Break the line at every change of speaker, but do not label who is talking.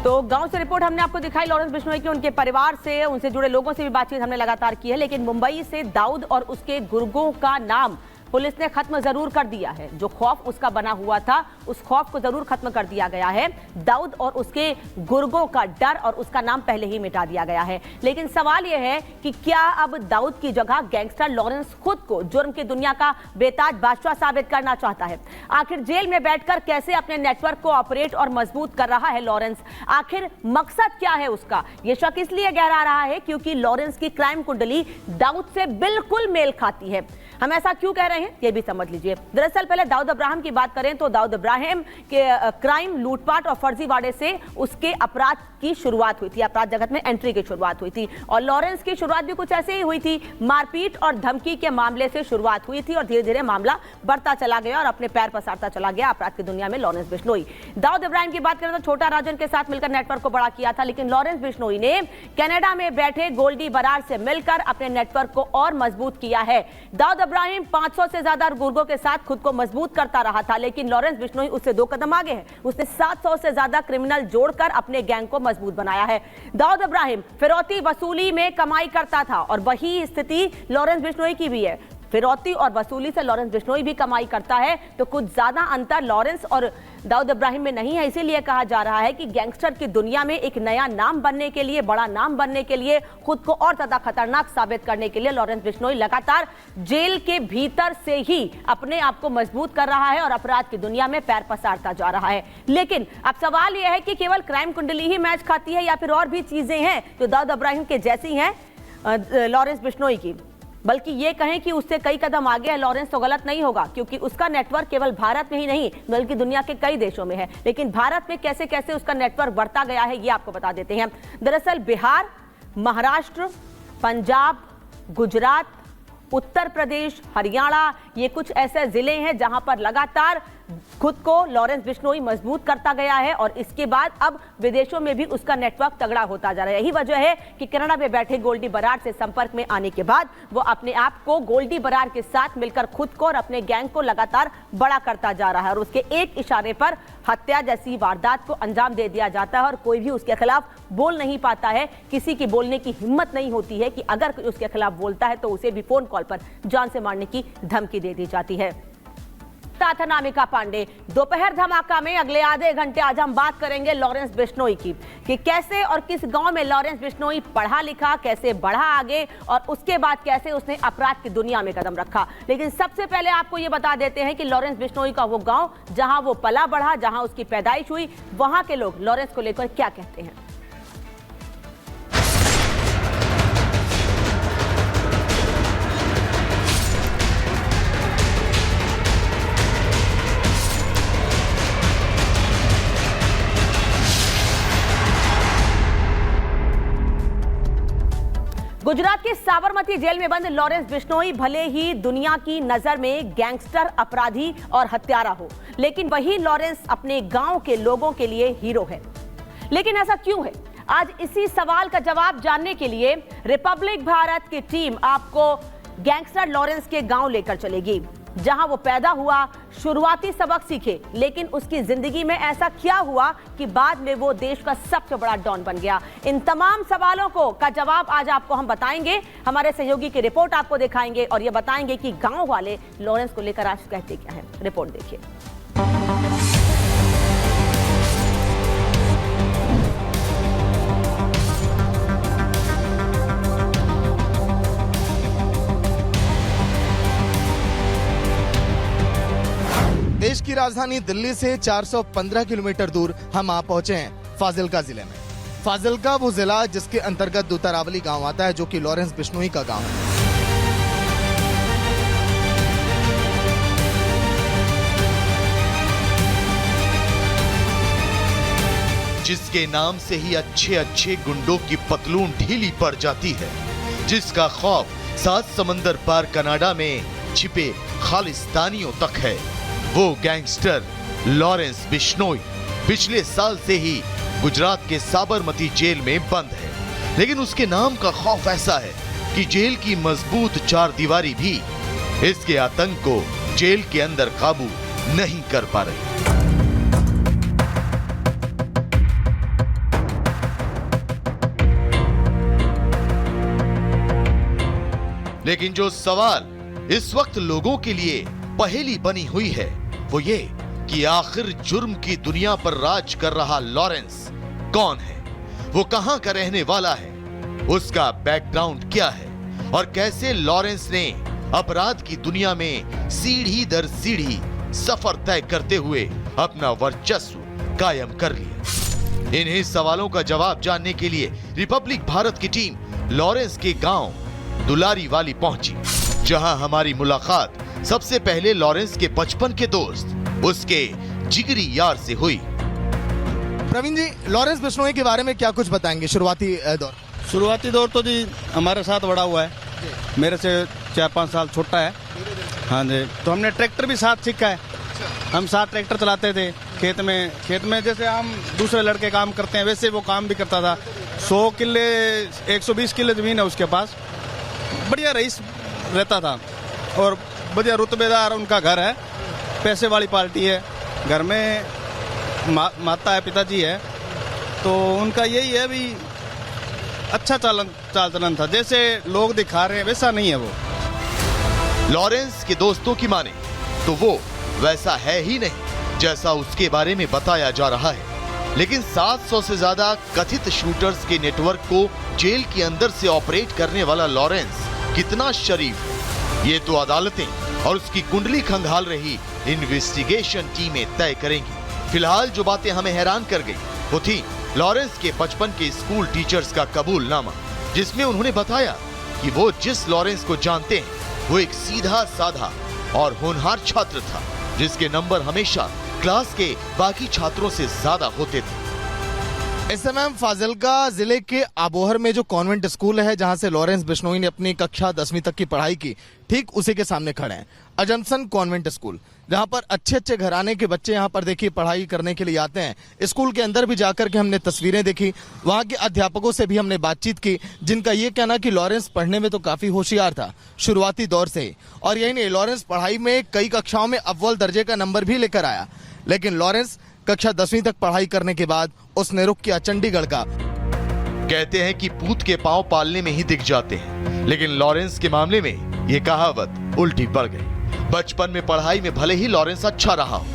तो गांव से रिपोर्ट हमने आपको दिखाई लॉरेंस बिश्नोई की, उनके परिवार से, उनसे जुड़े लोगों से भी बातचीत हमने लगातार की है। लेकिन मुंबई से दाऊद और उसके गुर्गों का नाम पुलिस ने खत्म जरूर कर दिया है। जो खौफ उसका बना हुआ था, उस खौफ को जरूर खत्म कर दिया गया है। दाऊद और उसके गुर्गों का डर और उसका नाम पहले ही मिटा दिया गया है। लेकिन सवाल यह है कि क्या अब दाऊद की जगह गैंगस्टर लॉरेंस खुद को जुर्म की दुनिया का बेताज बादशाह साबित करना चाहता है? आखिर जेल में बैठकर कैसे अपने नेटवर्क को ऑपरेट और मजबूत कर रहा है लॉरेंस? आखिर मकसद क्या है उसका? यह शक इसलिए गहरा रहा है क्योंकि लॉरेंस की क्राइम कुंडली दाऊद से बिल्कुल मेल खाती है। हम ऐसा क्यों कह रहे हैं ये भी समझ लीजिए। दरअसल पहले दाऊद इब्राहिम की बात करें तो दाऊद इब्राहिम के क्राइम, लूटपाट और फर्जीवाड़े से उसके अपराध की शुरुआत हुई थी, अपराध जगत में एंट्री की शुरुआत हुई थी। और लॉरेंस की शुरुआत भी कुछ ऐसे ही हुई थी, मारपीट और धमकी के मामले से शुरुआत हुई थी और धीरे धीरे मामला बढ़ता चला गया और अपने पैर पसारता चला गया अपराध की दुनिया में लॉरेंस बिश्नोई। दाऊद इब्राहिम की बात करें तो छोटा राजन के साथ मिलकर नेटवर्क को बड़ा किया था, लेकिन लॉरेंस बिश्नोई ने कनाडा में बैठे गोल्डी बरार से मिलकर अपने नेटवर्क को और मजबूत किया है। दाऊद इब्राहिम 500 से ज्यादा गुर्गों के साथ खुद को मजबूत करता रहा था, लेकिन लॉरेंस बिश्नोई उससे 2 कदम आगे है। उसने 700 से ज्यादा क्रिमिनल जोड़कर अपने गैंग को मजबूत बनाया है। दाऊद इब्राहिम फिरौती वसूली में कमाई करता था और वही स्थिति लॉरेंस बिश्नोई की भी है। फिरौती और वसूली से लॉरेंस बिश्नोई भी कमाई करता है, तो कुछ ज्यादा अंतर लॉरेंस और दाऊद इब्राहिम में नहीं है। इसीलिए कहा जा रहा है कि गैंगस्टर की दुनिया में एक नया नाम बनने के लिए, बड़ा नाम बनने के लिए, खुद को और ज्यादा खतरनाक साबित करने के लिए लॉरेंस बिश्नोई लगातार जेल के भीतर से ही अपने आप को मजबूत कर रहा है और अपराध की दुनिया में पैर पसारता जा रहा है। लेकिन अब सवाल यह है कि केवल क्राइम कुंडली ही मैच खाती है या फिर और भी चीजें हैं जो दाऊद इब्राहिम के जैसी हैं लॉरेंस बिश्नोई की? बल्कि ये कहें कि उससे कई कदम आगे है लॉरेंस तो गलत नहीं होगा, क्योंकि उसका नेटवर्क केवल भारत में ही नहीं बल्कि दुनिया के कई देशों में है। लेकिन भारत में कैसे कैसे उसका नेटवर्क बढ़ता गया है ये आपको बता देते हैं। दरअसल बिहार, महाराष्ट्र, पंजाब, गुजरात, उत्तर प्रदेश, हरियाणा, ये कुछ ऐसे जिले हैं जहां पर लगातार खुद को लॉरेंस बिश्नोई मजबूत करता गया है और इसके बाद अब विदेशों में भी उसका नेटवर्क तगड़ा होता जा रहा है। यही वजह है कि कनाडा में बैठे गोल्डी बरार से संपर्क में आने के बाद वो अपने आप को गोल्डी बरार के साथ मिलकर खुद को और अपने गैंग को लगातार बड़ा करता जा रहा है और उसके एक इशारे पर हत्या जैसी वारदात को अंजाम दे दिया जाता है और कोई भी उसके खिलाफ बोल नहीं पाता है। किसी की बोलने की हिम्मत नहीं होती है कि अगर कोई उसके खिलाफ बोलता है तो उसे भी फोन कॉल पर जान से मारने की धमकी दे दी जाती है। था नामिका पांडे। दोपहर धमाका में अगले आधे घंटे आज हम बात करेंगे लॉरेंस बिश्नोई की कि कैसे और किस गांव में लॉरेंस बिश्नोई पढ़ा लिखा, कैसे बढ़ा आगे और उसके बाद कैसे उसने अपराध की दुनिया में कदम रखा। लेकिन सबसे पहले आपको यह बता देते हैं कि लॉरेंस बिश्नोई का वो गांव जहां वो पला बढ़ा, जहां उसकी पैदाइश हुई, वहां के लोग लॉरेंस को लेकर क्या कहते हैं। गुजरात के साबरमती जेल में बंद लॉरेंस बिश्नोई भले ही दुनिया की नजर में गैंगस्टर, अपराधी और हत्यारा हो, लेकिन वही लॉरेंस अपने गांव के लोगों के लिए हीरो है। लेकिन ऐसा क्यों है? आज इसी सवाल का जवाब जानने के लिए रिपब्लिक भारत की टीम आपको गैंगस्टर लॉरेंस के गांव लेकर चलेगी, जहां वो पैदा हुआ, शुरुआती सबक सीखे, लेकिन उसकी जिंदगी में ऐसा क्या हुआ कि बाद में वो देश का सबसे बड़ा डॉन बन गया। इन तमाम सवालों का जवाब आज आपको हम बताएंगे। हमारे सहयोगी की रिपोर्ट आपको दिखाएंगे और ये बताएंगे कि गांव वाले लॉरेंस को लेकर आज कहते क्या है। रिपोर्ट देखिए।
देश की राजधानी दिल्ली से 415 किलोमीटर दूर हम आ पहुंचे हैं फाजिल्का जिले में। फाजिल्का वो जिला जिसके अंतर्गत दूतारावली गांव आता है, जो कि लॉरेंस बिश्नोई का गांव है।
जिसके नाम से ही अच्छे अच्छे गुंडों की पतलून ढीली पड़ जाती है, जिसका खौफ 7 समंदर पार कनाडा में छिपे खालिस्तानियों तक है, वो गैंगस्टर लॉरेंस बिश्नोई पिछले साल से ही गुजरात के साबरमती जेल में बंद है। लेकिन उसके नाम का खौफ ऐसा है कि जेल की मजबूत चारदीवारी भी इसके आतंक को जेल के अंदर काबू नहीं कर पा रही। लेकिन जो सवाल इस वक्त लोगों के लिए पहेली बनी हुई है वो ये कि आखिर जुर्म की दुनिया पर राज कर रहा लॉरेंस कौन है, वो कहां का रहने वाला है, उसका बैकग्राउंड क्या है और कैसे लॉरेंस ने अपराध की दुनिया में सीढ़ी दर सीढ़ी सफर तय करते हुए अपना वर्चस्व कायम कर लिया। इन्हीं सवालों का जवाब जानने के लिए रिपब्लिक भारत की टीम लॉरेंस के गांव दुलारी वाली पहुंची, जहां हमारी मुलाकात सबसे पहले लॉरेंस के बचपन के दोस्त उसके जिगरी यार से हुई।
प्रवीण जी, लॉरेंस बिश्नोई के बारे में क्या कुछ बताएंगे? शुरुआती दौर
तो जी हमारे साथ बड़ा हुआ है, मेरे से 4-5 साल छोटा है। हाँ जी, तो हमने ट्रैक्टर भी साथ सीखा है, हम साथ ट्रैक्टर चलाते थे खेत में जैसे हम दूसरे लड़के काम करते हैं वैसे वो काम भी करता था। 100 किले 120 किले जमीन है उसके पास, बढ़िया रईस रहता था और बढ़िया रुतबेदार उनका घर है, पैसे वाली पार्टी है, घर में माता है, पिताजी है, तो उनका यही है भी अच्छा चाल चलन था, जैसे लोग दिखा रहे हैं वैसा नहीं है वो।
लॉरेंस के दोस्तों की माने तो वो वैसा है ही नहीं जैसा उसके बारे में बताया जा रहा है, लेकिन 700 से ज्यादा कथित शूटर्स के नेटवर्क को जेल के अंदर से ऑपरेट करने वाला लॉरेंस कितना शरीफ है, ये तो अदालतें और उसकी कुंडली खंगाल रही इन्वेस्टिगेशन टीमें तय करेंगी। फिलहाल जो बातें हमें हैरान कर गई वो थी लॉरेंस के बचपन के स्कूल टीचर्स का कबूलनामा, जिसमें उन्होंने बताया कि वो जिस लॉरेंस को जानते हैं वो एक सीधा साधा और होनहार छात्र था, जिसके नंबर हमेशा क्लास के बाकी छात्रों से ज्यादा होते थे।
इस समय हम फाजिल्का जिले के आबोहर में जो कॉन्वेंट स्कूल है जहां से लॉरेंस बिश्नोई ने अपनी कक्षा 10वीं तक की पढ़ाई की, ठीक उसी के सामने खड़े हैं। अजम्पशन कॉन्वेंट स्कूल, जहां पर अच्छे घराने के बच्चे यहां पर देखिए पढ़ाई करने के लिए आते हैं। स्कूल के अंदर भी जाकर के हमने तस्वीरें देखी, वहां के अध्यापकों से भी हमने बातचीत की, जिनका ये कहना कि लॉरेंस पढ़ने में तो काफी होशियार था शुरुआती दौर से ही, और यही नहीं, लॉरेंस पढ़ाई में कई कक्षाओं में अव्वल दर्जे का नंबर भी लेकर आया। लेकिन लॉरेंस कक्षा 10वीं तक पढ़ाई करने के बाद उसने रुख किया चंडीगढ़ का।
कहते हैं कि पूत के पांव पालने में ही दिख जाते हैं, लेकिन लॉरेंस के मामले में ये कहावत उल्टी पड़ गई। बचपन में पढ़ाई में भले ही लॉरेंस अच्छा रहा हो,